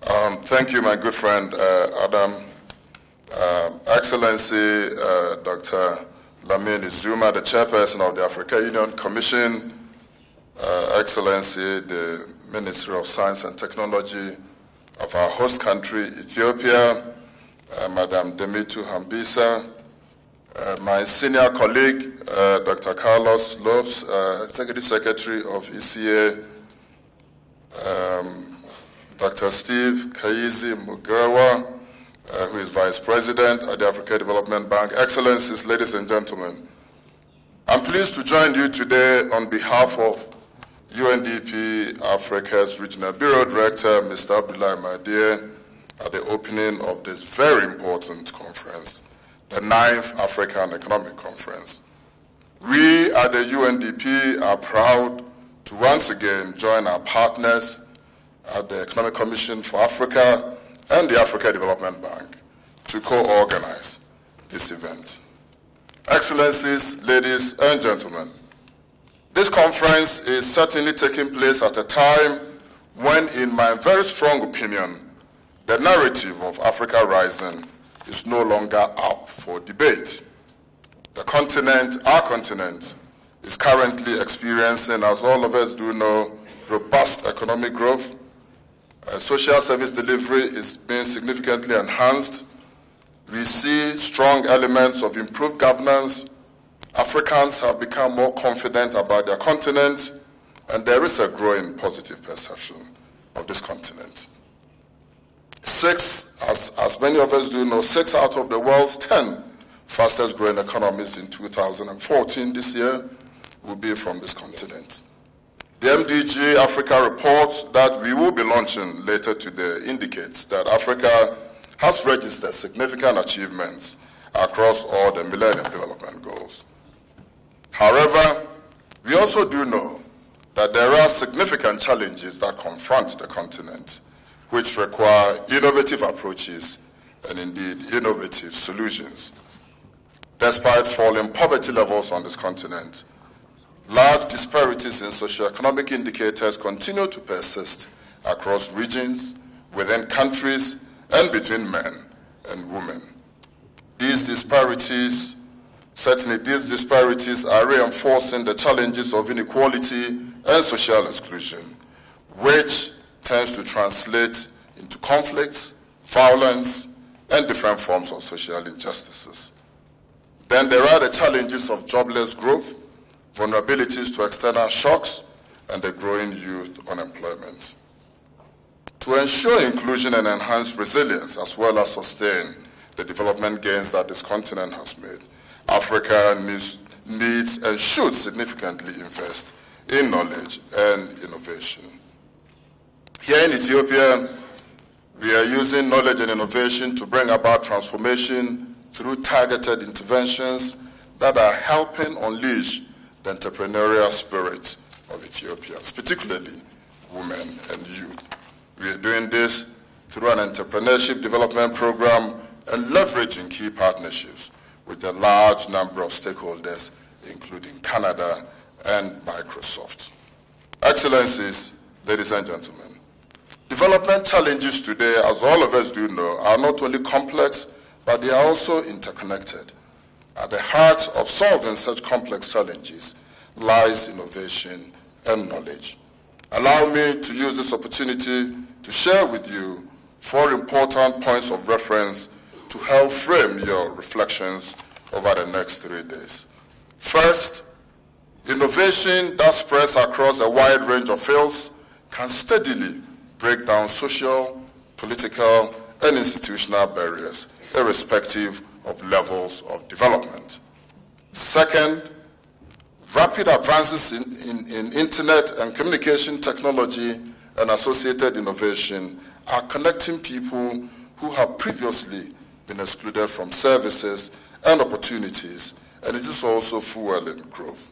Thank you, my good friend Adam. Excellency Dr. Lamini Zuma, the chairperson of the African Union Commission, Excellency the Minister of Science and Technology of our host country, Ethiopia, Madam Demitu Hambisa, my senior colleague, Dr. Carlos Lopes, Executive Secretary of ECA, Dr. Steve Kaizi Mugawa, who is Vice President at the Africa Development Bank. Excellencies, ladies and gentlemen, I'm pleased to join you today on behalf of UNDP Africa's Regional Bureau Director, Mr. Abdullah Mahdir, at the opening of this very important conference, the 9th African Economic Conference. We at the UNDP are proud to once again join our partners at the Economic Commission for Africa and the Africa Development Bank to co-organize this event. Excellencies, ladies and gentlemen, this conference is certainly taking place at a time when, in my very strong opinion, the narrative of Africa Rising is no longer up for debate. The continent, our continent, is currently experiencing, as all of us do know, robust economic growth. Social service delivery is being significantly enhanced. We see strong elements of improved governance. Africans have become more confident about their continent, and there is a growing positive perception of this continent. As many of us do know, 6 out of the world's 10 fastest growing economies in 2014, this year, will be from this continent. The MDG Africa report that we will be launching later today indicates that Africa has registered significant achievements across all the Millennium Development Goals. However, we also do know that there are significant challenges that confront the continent, which require innovative approaches and indeed innovative solutions. Despite falling poverty levels on this continent, large disparities in socioeconomic indicators continue to persist across regions, within countries, and between men and women. These disparities are reinforcing the challenges of inequality and social exclusion, which tends to translate into conflicts, violence, and different forms of social injustices. Then there are the challenges of jobless growth, vulnerabilities to external shocks, and the growing youth unemployment. To ensure inclusion and enhance resilience, as well as sustain the development gains that this continent has made, Africa needs and should significantly invest in knowledge and innovation. Here in Ethiopia, we are using knowledge and innovation to bring about transformation through targeted interventions that are helping unleash the entrepreneurial spirit of Ethiopians, particularly women and youth. We are doing this through an entrepreneurship development program and leveraging key partnerships with a large number of stakeholders, including Canada and Microsoft. Excellencies, ladies and gentlemen, development challenges today, as all of us do know, are not only complex, but they are also interconnected. At the heart of solving such complex challenges lies innovation and knowledge. Allow me to use this opportunity to share with you 4 important points of reference to help frame your reflections over the next 3 days. First, innovation that spreads across a wide range of fields can steadily break down social, political, and institutional barriers, irrespective of levels of development. Second, rapid advances in internet and communication technology and associated innovation are connecting people who have previously been excluded from services and opportunities, and it is also fueling growth.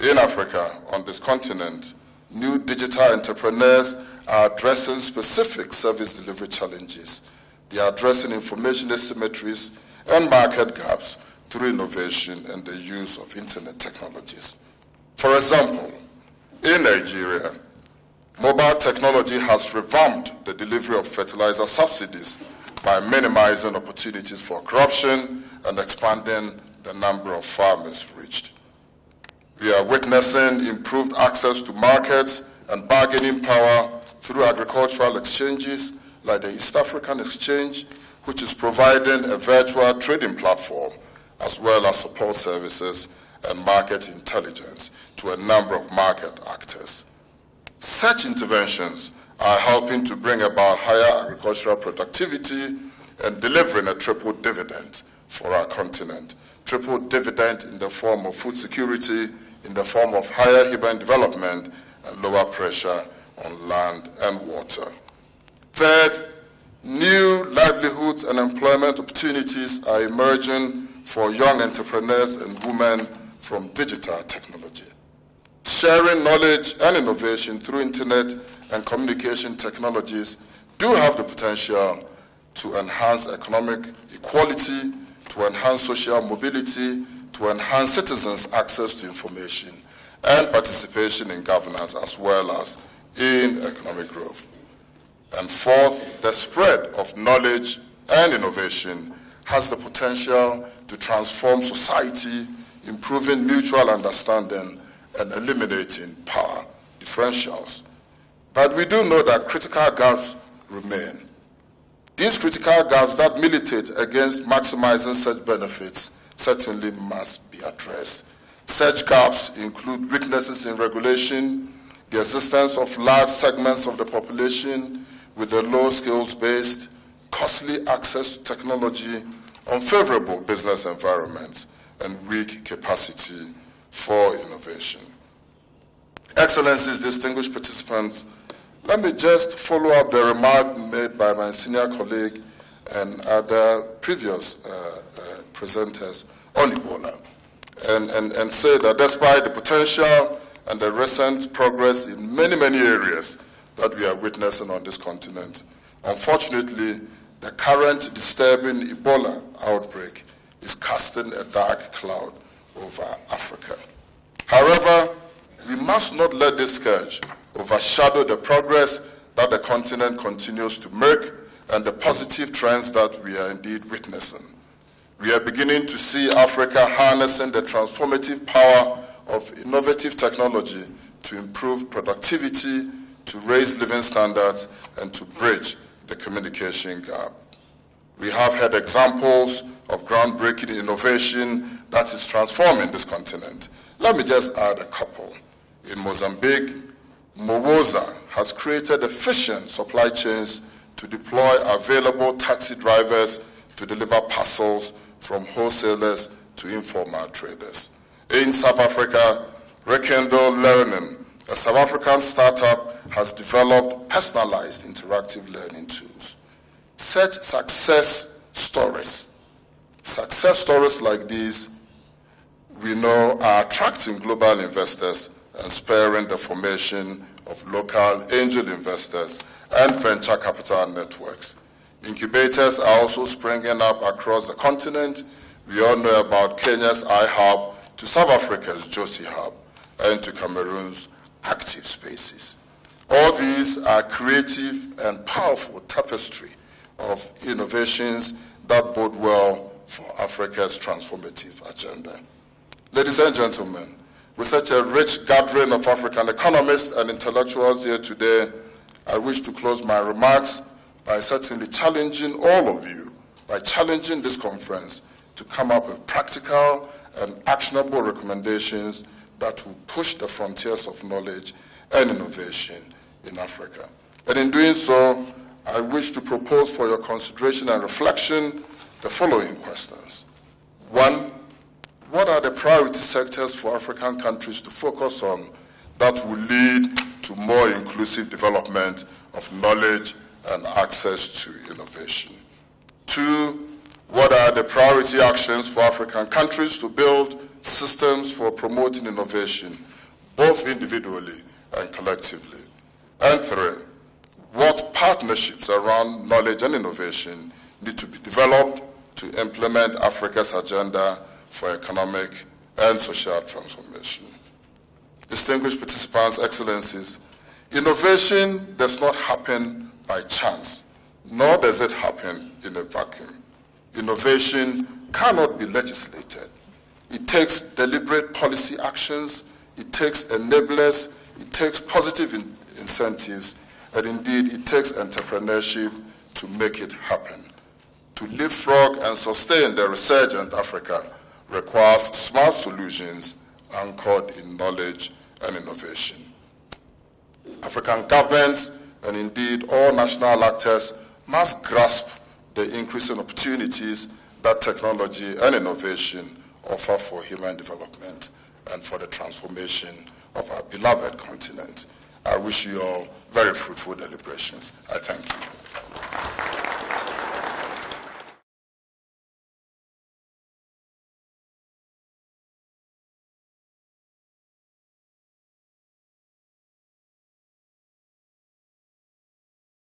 In Africa, on this continent, new digital entrepreneurs are addressing specific service delivery challenges. They are addressing information asymmetries and market gaps through innovation and the use of internet technologies. For example, in Nigeria, Mobile technology has revamped the delivery of fertilizer subsidies by minimizing opportunities for corruption and expanding the number of farmers reached. We are witnessing improved access to markets and bargaining power through agricultural exchanges like the East African Exchange, which is providing a virtual trading platform as well as support services and market intelligence to a number of market actors. Such interventions are helping to bring about higher agricultural productivity and delivering a triple dividend for our continent. Triple dividend in the form of food security, in the form of higher human development, and lower pressure on land and water. Third, new livelihoods and employment opportunities are emerging for young entrepreneurs and women from digital technology. Sharing knowledge and innovation through internet and communication technologies do have the potential to enhance economic equality, to enhance social mobility, to enhance citizens' access to information and participation in governance as well as in economic growth. And fourth, the spread of knowledge and innovation has the potential to transform society, improving mutual understanding and eliminating power differentials. But we do know that critical gaps remain. These critical gaps that militate against maximizing such benefits certainly must be addressed. Such gaps include weaknesses in regulation, the existence of large segments of the population with a low skills-based, costly access to technology, unfavorable business environments, and weak capacity for innovation. Excellencies, distinguished participants, let me just follow up the remark made by my senior colleague and other previous presenters on Ebola, and say that despite the potential and the recent progress in many, many areas that we are witnessing on this continent, unfortunately, the current disturbing Ebola outbreak is casting a dark cloud over Africa. However, we must not let this scourge overshadow the progress that the continent continues to make and the positive trends that we are indeed witnessing. We are beginning to see Africa harnessing the transformative power of innovative technology to improve productivity, to raise living standards, and to bridge the communication gap. We have had examples of groundbreaking innovation that is transforming this continent. Let me just add a couple. In Mozambique, Mowoza has created efficient supply chains to deploy available taxi drivers to deliver parcels from wholesalers to informal traders. In South Africa, Rekindle Learning, a South African startup, has developed personalized interactive learning tools. Such success stories like these, we know, are attracting global investors and spurring the formation of local angel investors and venture capital networks. Incubators are also springing up across the continent. We all know about Kenya's iHub, to South Africa's Josie Hub, and to Cameroon's Active Spaces. All these are creative and powerful tapestry of innovations that bode well for Africa's transformative agenda. Ladies and gentlemen, with such a rich gathering of African economists and intellectuals here today, I wish to close my remarks by certainly challenging all of you, by challenging this conference to come up with practical and actionable recommendations that will push the frontiers of knowledge and innovation in Africa. And in doing so, I wish to propose for your consideration and reflection the following questions. One, what are the priority sectors for African countries to focus on that will lead to more inclusive development of knowledge and access to innovation? Two, what are the priority actions for African countries to build systems for promoting innovation, both individually and collectively? And three, what partnerships around knowledge and innovation need to be developed to implement Africa's agenda for economic and social transformation? Distinguished participants, excellencies, Innovation does not happen by chance, nor does it happen in a vacuum. Innovation cannot be legislated. It takes deliberate policy actions, it takes enablers, it takes positive incentives, and indeed it takes entrepreneurship to make it happen. To leapfrog and sustain the resurgent Africa requires smart solutions anchored in knowledge and innovation. African governments and indeed all national actors must grasp the increasing opportunities that technology and innovation offer for human development and for the transformation of our beloved continent. I wish you all very fruitful deliberations. I thank you.